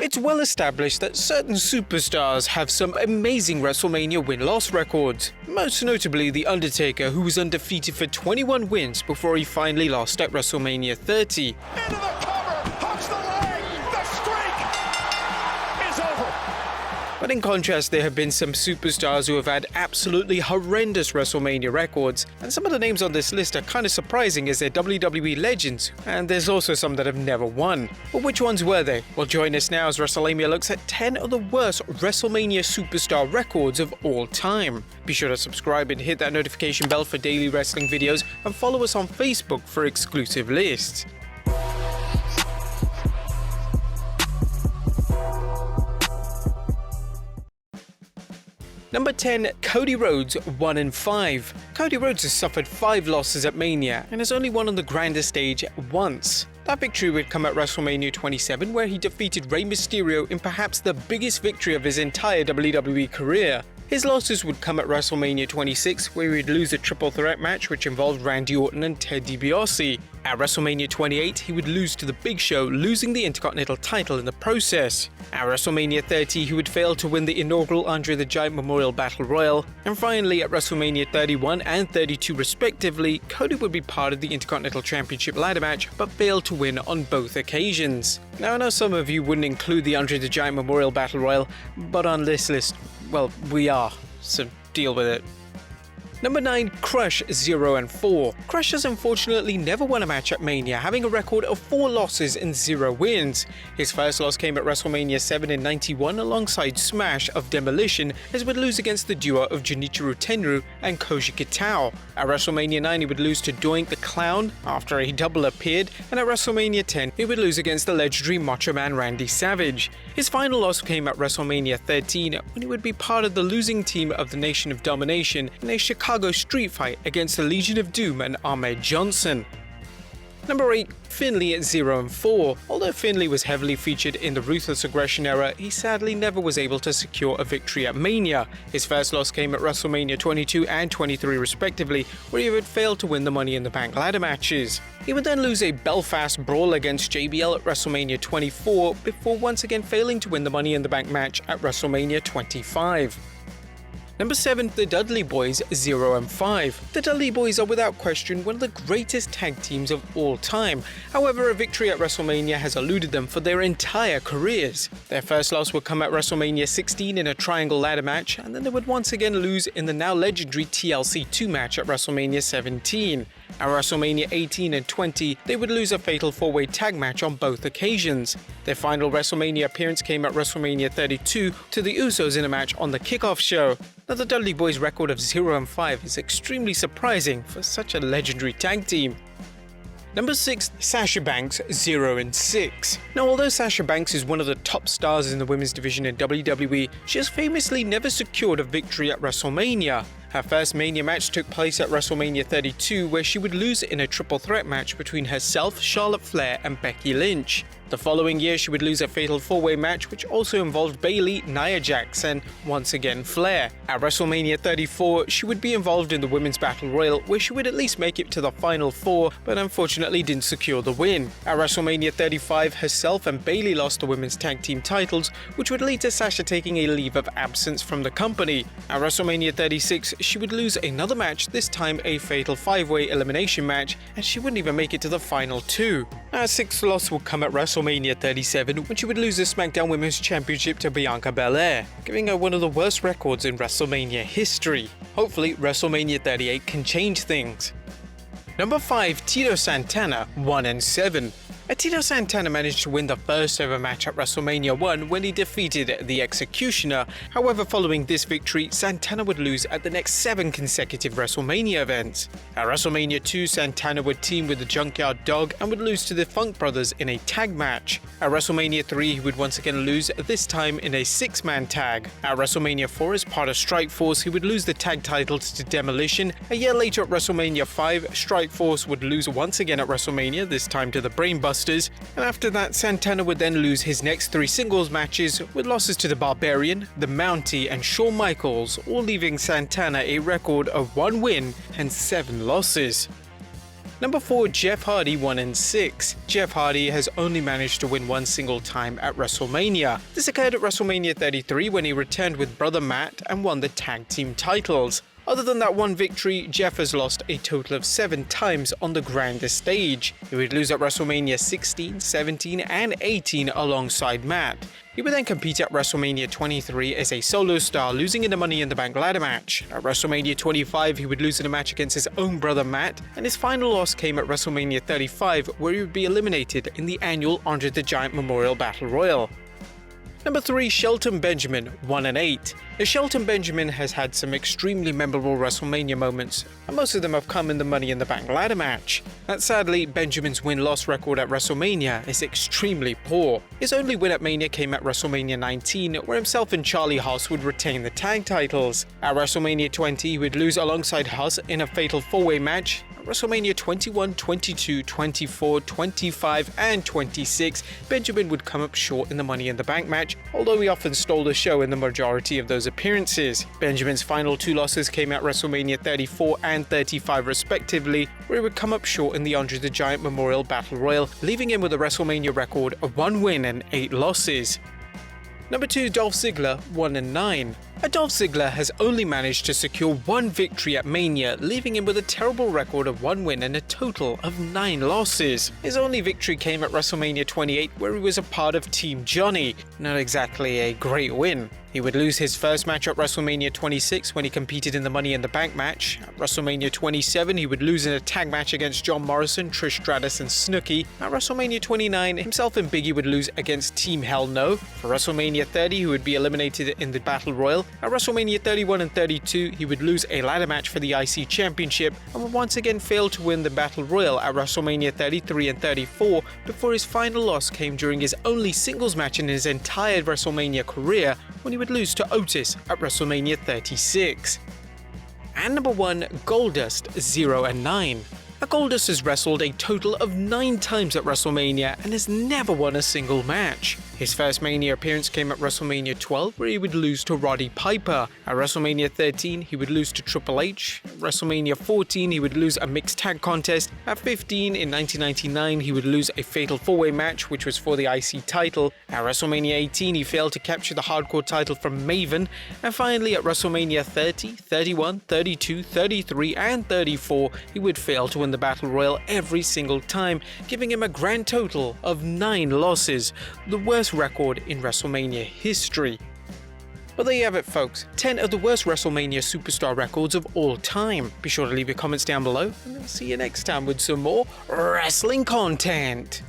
It's well established that certain superstars have some amazing WrestleMania win-loss records, most notably The Undertaker, who was undefeated for 21 wins before he finally lost at WrestleMania 30. Into the cover, hooks the leg, the streak is over. But in contrast, there have been some superstars who have had absolutely horrendous WrestleMania records, and some of the names on this list are kind of surprising as they're WWE legends, and there's also some that have never won. But which ones were they? Well, join us now as Wrestlelamia looks at 10 of the worst WrestleMania superstar records of all time. Be sure to subscribe and hit that notification bell for daily wrestling videos, and follow us on Facebook for exclusive lists. Number 10, Cody Rhodes, 1-5. Cody Rhodes has suffered 5 losses at Mania and has only won on the grander stage once. That victory would come at WrestleMania 27, where he defeated Rey Mysterio in perhaps the biggest victory of his entire WWE career. His losses would come at WrestleMania 26, where he would lose a triple threat match which involved Randy Orton and Ted DiBiase. At WrestleMania 28, he would lose to The Big Show, losing the Intercontinental title in the process. At WrestleMania 30, he would fail to win the inaugural Andre the Giant Memorial Battle Royal. And finally, at WrestleMania 31 and 32 respectively, Cody would be part of the Intercontinental Championship ladder match, but failed to win on both occasions. Now, I know some of you wouldn't include the Andre the Giant Memorial Battle Royal, but on this list, well, we are, so deal with it. Number 9, Crush, 0-4. Crush has unfortunately never won a match at Mania, having a record of 4 losses and 0 wins. His first loss came at WrestleMania 7 in 91 alongside Smash of Demolition, as he would lose against the duo of Junichiro Tenryu and Koji Kitao. At WrestleMania 9, he would lose to Doink the Clown after a double appeared, and at WrestleMania 10, he would lose against the legendary Macho Man Randy Savage. His final loss came at WrestleMania 13, when he would be part of the losing team of the Nation of Domination in a Chicago street fight against the Legion of Doom and Ahmed Johnson. Number 8, Finley at 0-4. Although Finley was heavily featured in the Ruthless Aggression era, he sadly never was able to secure a victory at Mania. His first loss came at WrestleMania 22 and 23 respectively, where he would fail to win the Money in the Bank ladder matches. He would then lose a Belfast brawl against JBL at WrestleMania 24, before once again failing to win the Money in the Bank match at WrestleMania 25. Number 7, the Dudley Boyz, 0-5. The Dudley Boyz are without question one of the greatest tag teams of all time. However, a victory at WrestleMania has eluded them for their entire careers. Their first loss would come at WrestleMania 16 in a triangle ladder match, and then they would once again lose in the now legendary TLC 2 match at WrestleMania 17. At WrestleMania 18 and 20, they would lose a fatal 4-way tag match on both occasions. Their final WrestleMania appearance came at WrestleMania 32 to the Usos in a match on the kickoff show. Now, the Dudley Boyz' record of 0-5 is extremely surprising for such a legendary tag team. Number 6, Sasha Banks, 0-6. Now, although Sasha Banks is one of the top stars in the women's division in WWE, she has famously never secured a victory at WrestleMania. Her first Mania match took place at WrestleMania 32, where she would lose in a triple threat match between herself, Charlotte Flair, and Becky Lynch. The following year, she would lose a fatal 4-way match which also involved Bayley, Nia Jax, and once again Flair. At WrestleMania 34, she would be involved in the Women's Battle Royal, where she would at least make it to the Final 4, but unfortunately didn't secure the win. At WrestleMania 35, herself and Bayley lost the Women's Tag Team titles, which would lead to Sasha taking a leave of absence from the company. At WrestleMania 36, she would lose another match, this time a fatal 5-way elimination match, and she wouldn't even make it to the Final 2. Her 6th loss would come at WrestleMania 37, when she would lose the SmackDown Women's Championship to Bianca Belair, giving her one of the worst records in WrestleMania history. Hopefully, WrestleMania 38 can change things. Number 5, Tito Santana, 1-7. Tito Santana managed to win the first ever match at WrestleMania 1 when he defeated The Executioner. However, following this victory, Santana would lose at the next 7 consecutive WrestleMania events. At WrestleMania 2, Santana would team with the Junkyard Dog and would lose to the Funk Brothers in a tag match. At WrestleMania 3, he would once again lose, this time in a 6-man tag. At WrestleMania 4, as part of Strikeforce, he would lose the tag titles to Demolition. A year later at WrestleMania 5, Strikeforce would lose once again at WrestleMania, this time to the Brainbusters. And after that, Santana would then lose his next 3 singles matches, with losses to the Barbarian, the Mountie, and Shawn Michaels, all leaving Santana a record of 1 win and 7 losses. Number 4, Jeff Hardy 1-6. Jeff Hardy has only managed to win one single time at WrestleMania. This occurred at WrestleMania 33 when he returned with brother Matt and won the tag team titles. Other than that one victory, Jeff has lost a total of 7 times on the grandest stage. He would lose at WrestleMania 16, 17, and 18 alongside Matt. He would then compete at WrestleMania 23 as a solo star, losing in the Money in the Bank ladder match. At WrestleMania 25, he would lose in a match against his own brother Matt, and his final loss came at WrestleMania 35, where he would be eliminated in the annual Andre the Giant Memorial Battle Royal. Number 3, Shelton Benjamin 1-8. Shelton Benjamin has had some extremely memorable WrestleMania moments, and most of them have come in the Money in the Bank ladder match. And sadly, Benjamin's win-loss record at WrestleMania is extremely poor. His only win at Mania came at WrestleMania 19, where himself and Charlie Haas would retain the tag titles. At WrestleMania 20, he would lose alongside Haas in a fatal 4-way match. WrestleMania 21, 22, 24, 25, and 26, Benjamin would come up short in the Money in the Bank match, although he often stole the show in the majority of those appearances. Benjamin's final 2 losses came at WrestleMania 34 and 35 respectively, where he would come up short in the Andre the Giant Memorial Battle Royal, leaving him with a WrestleMania record of 1 win and 8 losses. Number 2, Dolph Ziggler 1-9. Dolph Ziggler has only managed to secure 1 victory at Mania, leaving him with a terrible record of 1 win and a total of 9 losses. His only victory came at WrestleMania 28, where he was a part of Team Johnny. Not exactly a great win. He would lose his first match at WrestleMania 26 when he competed in the Money in the Bank match. At WrestleMania 27, he would lose in a tag match against John Morrison, Trish Stratus, and Snooki. At WrestleMania 29, himself and Biggie would lose against Team Hell No. For WrestleMania 30, he would be eliminated in the Battle Royal. At WrestleMania 31 and 32, he would lose a ladder match for the IC Championship and would once again fail to win the Battle Royal at WrestleMania 33 and 34 before his final loss came during his only singles match in his entire WrestleMania career, when he would lose to Otis at WrestleMania 36. And number 1, Goldust 0-9. Goldust has wrestled a total of 9 times at WrestleMania and has never won a single match. His first Mania appearance came at WrestleMania 12, where he would lose to Roddy Piper. At WrestleMania 13, he would lose to Triple H. At WrestleMania 14, he would lose a mixed tag contest. At 15, in 1999, he would lose a fatal 4-way match, which was for the IC title. At WrestleMania 18, he failed to capture the hardcore title from Maven. And finally, at WrestleMania 30, 31, 32, 33, and 34, he would fail to win the Battle Royal every single time, giving him a grand total of 9 losses, the worst record in WrestleMania history. But there you have it, folks. 10 of the worst WrestleMania superstar records of all time. Be sure to leave your comments down below, and I'll see you next time with some more wrestling content.